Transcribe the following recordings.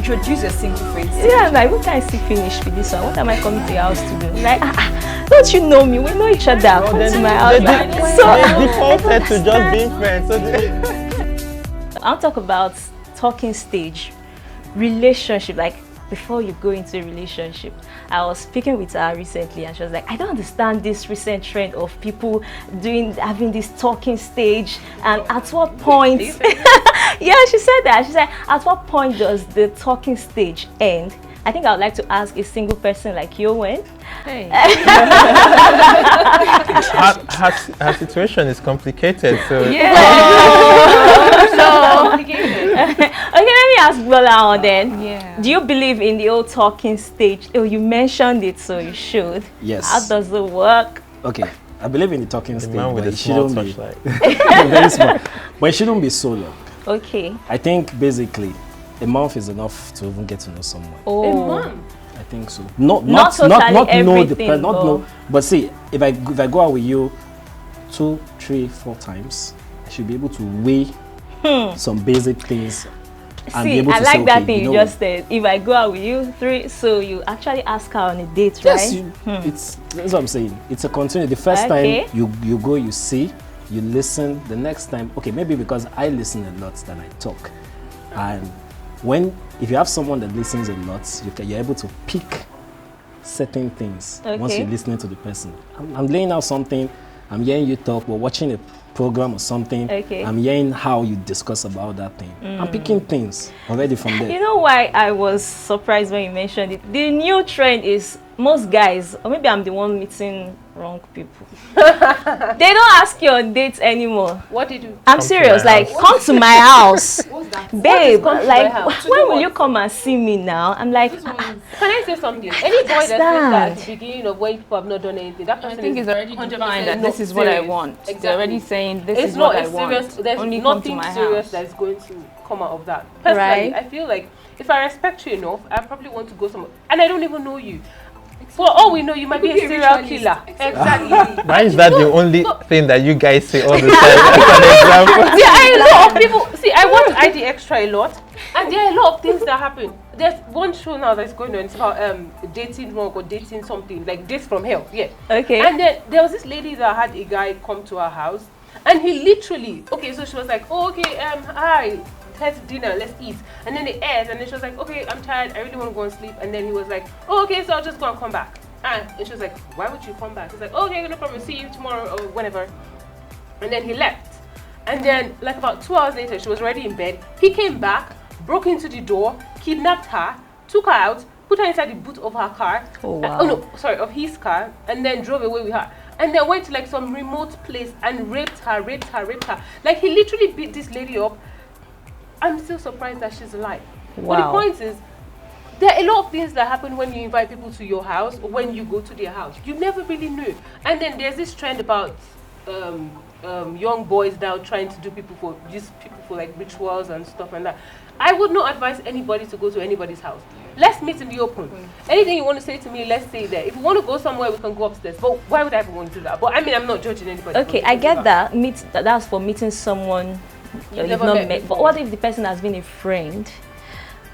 introduce your single friends. Yeah, like, we can't see finish with this one. What am I coming to your house to do? Like, don't you know me? We know each other. Come to my house. They defaulted to just being friends. So I'll talk about talking stage, relationship, like before you go into a relationship. I was speaking with her recently and she was like, I don't understand this recent trend of people having this talking stage, and at what point yeah, she said that. She said, at what point does the talking stage end? I think I would like to ask a single person like you, when? Hey. her situation is complicated, so Yeah. So okay, let me ask Bola then. Yeah. Do you believe in the old talking stage? Oh, you mentioned it, so you should. Yes. How does it work? Okay, I believe in the talking the stage, man with but the it small shouldn't be touchlight. very small. But it shouldn't be so long. Okay. I think basically a month is enough to even get to know someone. Oh. I think so. Not totally know the everything, person, not but- know. But see, if I go out with you 2, 3, 4 times, I should be able to weigh some basic things. And be See, able I to like say, that okay, thing you know just said. If I go out with you 3, so you actually ask her on a date, Yes, right? that's what I'm saying. It's a continuity. The first Okay. time you go, you see, you listen. The next time, okay, maybe because I listen a lot than I talk. And if you have someone that listens a lot, you're able to pick certain things once Okay. you're listening to the person. I'm laying out something, I'm hearing you talk, we're watching a program or something. Okay. I'm hearing how you discuss about that thing. I'm picking things already from there. You know why I was surprised when you mentioned it? The new trend is most guys, or maybe I'm the one meeting wrong people. They don't ask you on dates anymore. What did you? I'm Come to serious. my Like, house. come to my house, babe. come to my Like, house? To when do will what? you come and see me now? I'm like, Can I say something? Any boy that says that at understand. the beginning of when people have not done anything, that I person think is it's already 100% defined that not this is what I serious. want. Exactly. They're already saying this It's is not what I a serious. want. There's Only come to nothing my serious house. that is going to come out of that. Personally, Right. I feel like if I respect you enough, I probably want to go somewhere, and I don't even know you. For all we know, you might be a could be a serial ritualist. killer. Exactly. Why is that the only no. thing that you guys say all the time? As an example. See, a lot of people. See, I watch ID Extra a lot, and there are a lot of things that happen. There's one show now that's going on. It's about dating wrong or dating something like Dates from Hell. Yeah. okay. And then there was this lady that had a guy come to her house, and he literally, okay, so she was like, oh, okay, hi, let's dinner, let's eat. And then they ate, and then she was like, okay, I'm tired, I really want to go and sleep. And then he was like, oh, okay, so I'll just go and come back. And she was like, why would you come back? He's like, okay, no problem, see you tomorrow or whenever. And then he left. And then, like about 2 hours later, she was already in bed. He came back, broke into the door, kidnapped her, took her out, put her inside the boot of her car. Oh, wow. Oh no, sorry, of his car, and then drove away with her. And then went to like some remote place and raped her. Like he literally beat this lady up. I'm still surprised that she's alive. But the Wow. point is, there are a lot of things that happen when you invite people to your house or when you go to their house. You never really know. And then there's this trend about young boys now trying to do people for like rituals and stuff and that. I would not advise anybody to go to anybody's house. Let's meet in the open. Anything you want to say to me, let's say there. If you want to go somewhere, we can go upstairs. But why would I ever want to do that? But I mean, I'm not judging anybody. Okay, I get that. That's for meeting someone you've never not met met. before. But what if the person has been a friend?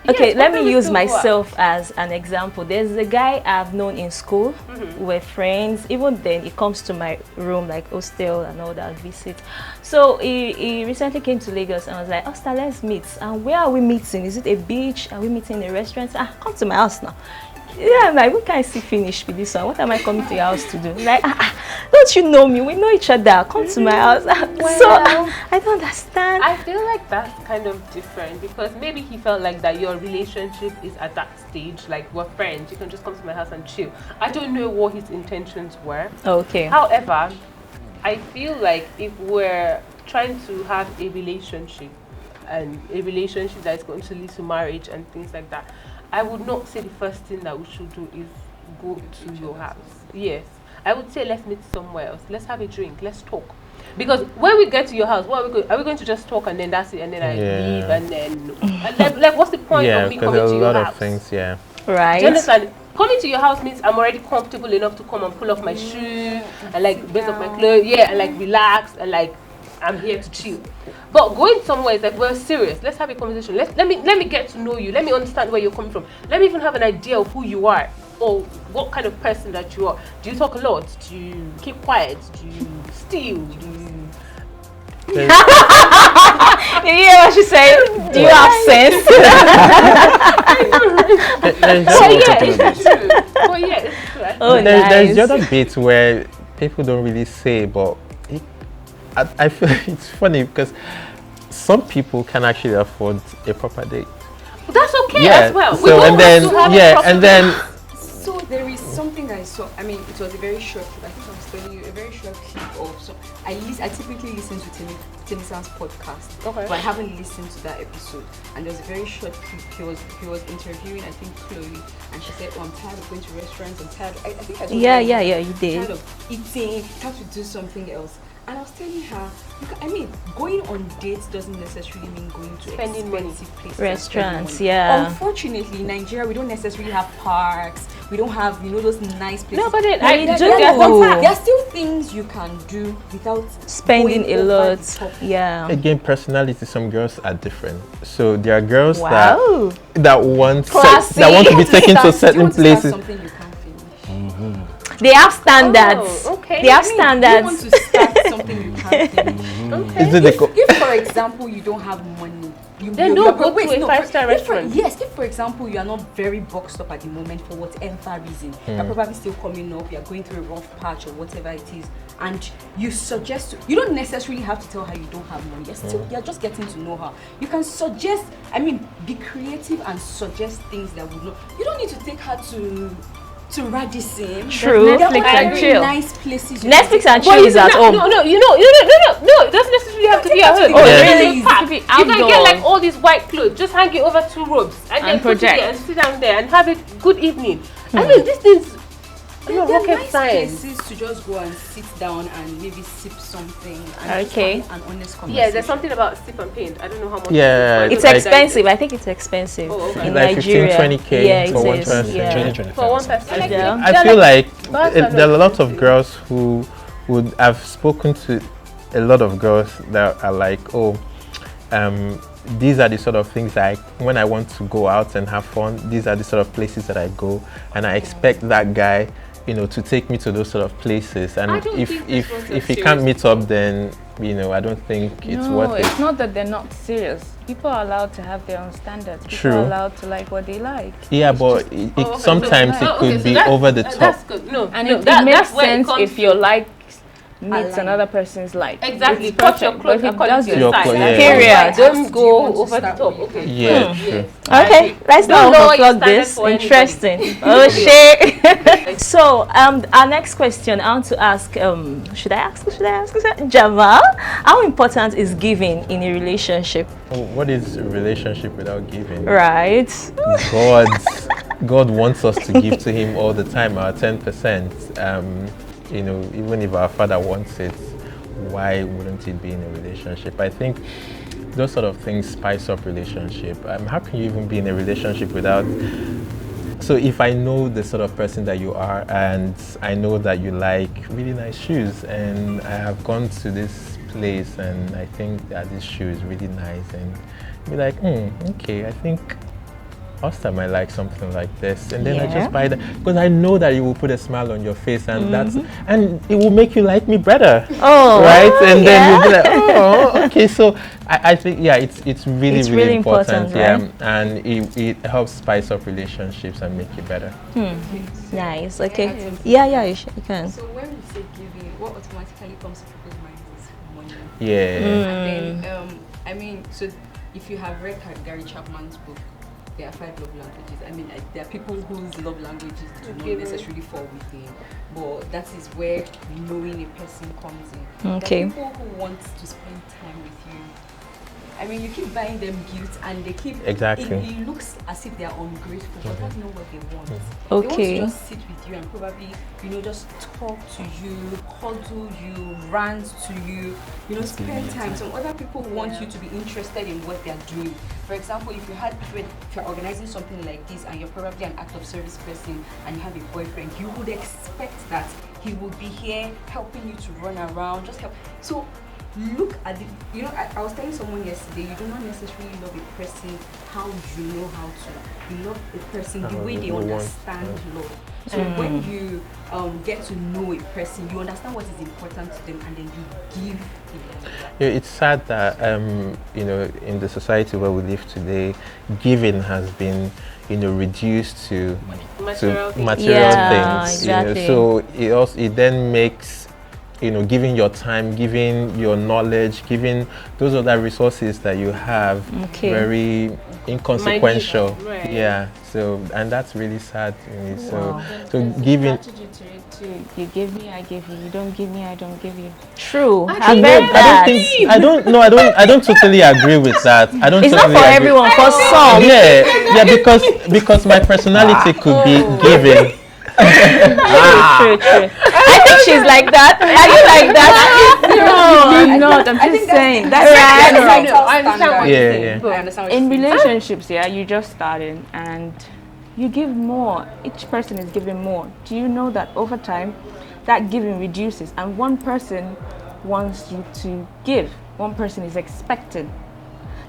Yes, Okay, but let then me we use still go out. myself as an example. There's a guy I've known in school. We're friends. Even then, he comes to my room, like hostel and all that, visit. So he recently came to Lagos and was like, Osta, let's meet. And where are we meeting? Is it a beach? Are we meeting in a restaurant? Come to my house now. Yeah, I'm like, we can't see finish with this one. What am I coming to your house to do? Like, don't you know me? We know each other. Come to my house. So I don't understand. I feel like that's kind of different because maybe he felt like that your relationship is at that stage, like we're friends, you can just come to my house and chill. I don't know what his intentions were. Okay. However, I feel like if we're trying to have a relationship and a relationship that is going to lead to marriage and things like that, I would not say the first thing that we should do is go to your house. Yes. I would say let's meet somewhere else. Let's have a drink. Let's talk. Because when we get to your house, what are we going to just talk and then that's it and then I leave and then like what's the point Yeah, of me because coming there's to a your lot house? of things, yeah. Right. Do you understand? Coming to your house means I'm already comfortable enough to come and pull off my shoe and like base off my clothes, yeah, and like relax and like I'm here to chill. But going somewhere is like, we're serious. Let's have a conversation. Let me get to know you. Let me understand where you're coming from. Let me even have an idea of who you are or what kind of person that you are. Do you talk a lot? Do you keep quiet? Do you steal? Do you... You hear what she said? Do you have sense? It's true. But yeah, it's true. Oh, There's the nice. other bit where people don't really say, but I feel it's funny because some people can actually afford a proper date. That's okay Yeah. as well. We So don't and then have to have a yeah, proper and then So there is something I saw. I mean, it was a very short clip. I think I was telling you a very short clip of. So I typically listen to Temisan's podcast, Okay. but I haven't listened to that episode. And there was a very short clip. He was interviewing, I think, Chloe, and she said, "Oh, I'm tired of going to restaurants. I'm tired. I think I told Yeah, her, yeah, you I'm did. tired of eating. Have to do something else." And I was telling her, I mean, going on dates doesn't necessarily mean going to Spending money. expensive places. and Restaurants, spending money. yeah. Unfortunately, in Nigeria, we don't necessarily have parks. We don't have, those nice places. No, but then I I do. There are still things you can do without Spending going a over lot. the top. Yeah. again, personality. Some girls are different. So there are girls Wow. that want Classy. that want to be You taken to want certain start places. something you can't finish. They have standards. Oh, okay. They have You want standards. to start something you can't finish. Okay. Is it the If, for example, you don't have money, Then don't go to a five-star restaurant. Yes, if for example you are not very boxed up at the moment for whatever reason, you're probably still coming up, you're going through a rough patch or whatever it is, and you suggest you don't necessarily have to tell her you don't have money. You're just getting to know her. You can suggest, be creative and suggest things that would not. You don't need to take her to Radisson. True. There are Netflix other and very chill. nice places. you Netflix can and take her. chill is at home. No, it doesn't necessarily have to be at home. Oh, really? You can It could be get like outdoors. all these white clothes, just hang it over 2 ropes and then put it project. there and sit down there and have a good evening. I mean, these things There are rocket nice science. places to just go and sit down and maybe sip something and Okay. just have an honest conversation. Yeah, there's something about sip and paint. I don't know how much. Yeah, it is, It's but like- expensive. I think it's expensive Oh, okay. in Like Nigeria. 15-20K yeah, for one it is. person. Yeah. 2025. for one person. Like, Yeah. I they're feel like bars are there are a not lot of expensive. girls who would have spoken to a lot of girls that are like, oh, these are the sort of things that when I want to go out and have fun, these are the sort of places that I go, and I expect that guy, to take me to those sort of places. And I don't if think this was if a he can't serious meet up, then I don't think it's No, worth it's it. not that they're not serious. People are allowed to have their own standards. People True. are allowed to like what they like. Yeah, but okay, sometimes so- it oh, could okay, so be that's- over the top. That's good. No, And no, it that, makes that's where it sense comes if your like meets Align. another person's like. Exactly. It's Cut your perfect, clothes but if it according to doesn't, your Your size. clo- yeah. Period. Right. Don't Do you go want to over the start top. with- Okay. Yeah, Yes. true. Okay, let's Don't now lower your unplug standards this. for anybody. Interesting. Oh shit. So our next question I want to ask, should I ask Jamal, how important is giving in a relationship? What is a relationship without giving? Right. God wants us to give to Him all the time, our 10%. Even if our Father wants it, why wouldn't it be in a relationship? I think those sort of things spice up relationship. How can you even be in a relationship without? So if I know the sort of person that you are, and I know that you like really nice shoes, and I have gone to this place and I think that this shoe is really nice, and be like, okay, I think Oster might like something like this, and then I Yeah. just buy that because I know that it will put a smile on your face, and and it will make you like me better. Oh, Right, and then yeah. you'll be like, oh, okay. So I think it's really It's really really important, important, yeah, and it helps spice up relationships and make it better. Nice. Okay. Can I add Yeah, you can. So when we say giving, what automatically comes to people's minds is money. Yeah, And then, so if you have read Gary Chapman's book, there are 5 love languages. There are people whose love languages do not necessarily fall within, but that is where knowing a person comes in. Okay. There are people who want to spend time with you. You keep buying them gifts and they keep. Exactly. It looks as if they are ungrateful, but that's not what they want. Okay. They want to just sit with you and probably, just talk to you, cuddle you, rant to you, spend time. Some other people want you to be interested in what they're doing. For example, if you're organizing something like this and you're probably an act of service person and you have a boyfriend, you would expect that he would be here helping you to run around, just help. So look at the, you know, I was telling someone yesterday, you do not necessarily love a person how you know how to. You love a person the way they understand love. So when you get to know a person, you understand what is important to them, and then you give the love. Yeah, it's sad that you know, in the society where we live today, giving has been, you know, reduced to material things. Exactly. You know, so it then makes, you know, giving your time, giving your knowledge, giving those other resources that you have very inconsequential. Right. Yeah. So, and that's really sad to me. So giving. You give me, I give you. You don't give me, I don't give you. True. I don't totally agree with that. I don't. It's totally not for agree. everyone. For some. Yeah, because my personality could be giving. True. I think she's like that. Are you like that? No, I'm not. I'm just saying. That's right. I understand what you're saying. I understand what in you're saying. relationships, yeah, you just starting and you give more. Each person is giving more. Do you know that over time, that giving reduces, and one person wants you to give. One person is expected.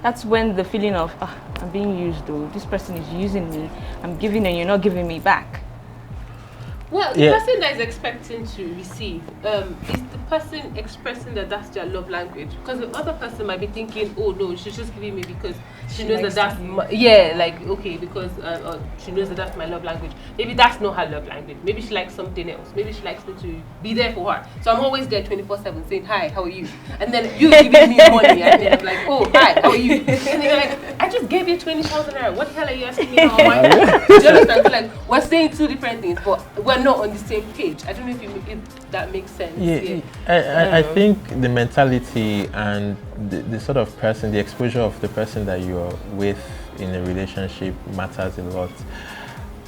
That's when the feeling of I'm being used, though. This person is using me. I'm giving and you're not giving me back. Well, the person that is expecting to receive is the person expressing that that's their love language. Because the other person might be thinking, oh no, she's just giving me because she knows that that's my, because she knows that that's my love language. Maybe that's not her love language. Maybe she likes something else. Maybe she likes me to be there for her. So I'm always there 24/7 saying, hi, how are you? And then you giving me money, and then I'm like, oh, hi, how are you? And then you're like, I just gave you 20,000 naira. What the hell are you asking me now? Do you understand? So like, we're saying two different things, but we're not on the same page. I don't know if that makes sense. I think the mentality and the sort of person, the exposure of the person that you're with in a relationship matters a lot.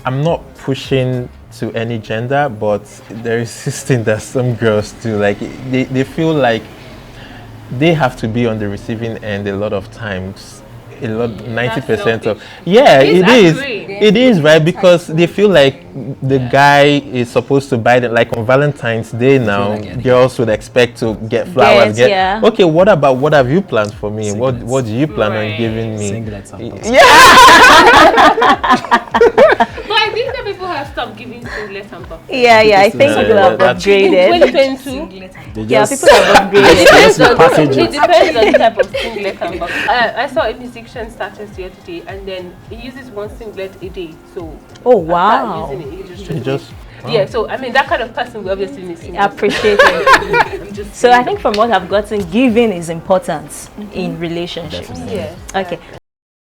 I'm not pushing to any gender, but there is this thing that some girls do. Like they feel like they have to be on the receiving end a lot of times. 90% of it is right, because they feel like the guy is supposed to buy them, like on Valentine's Day now girls would expect to get flowers. Okay, what have you planned for me? Singlets. What do you plan on giving me? Singlets and tops. But I think that people have stopped giving singlets and tops. I think people have upgraded. In 2022, Yeah, people have upgraded. It depends on the type of singlet and box. I saw a musician status the other day, and then he uses one singlet a day. So Oh wow! using it, he just yeah. So I mean, that kind of person will obviously need singlet. Appreciate it. So I think from what I've gotten, giving is important in relationships. Yeah. Okay.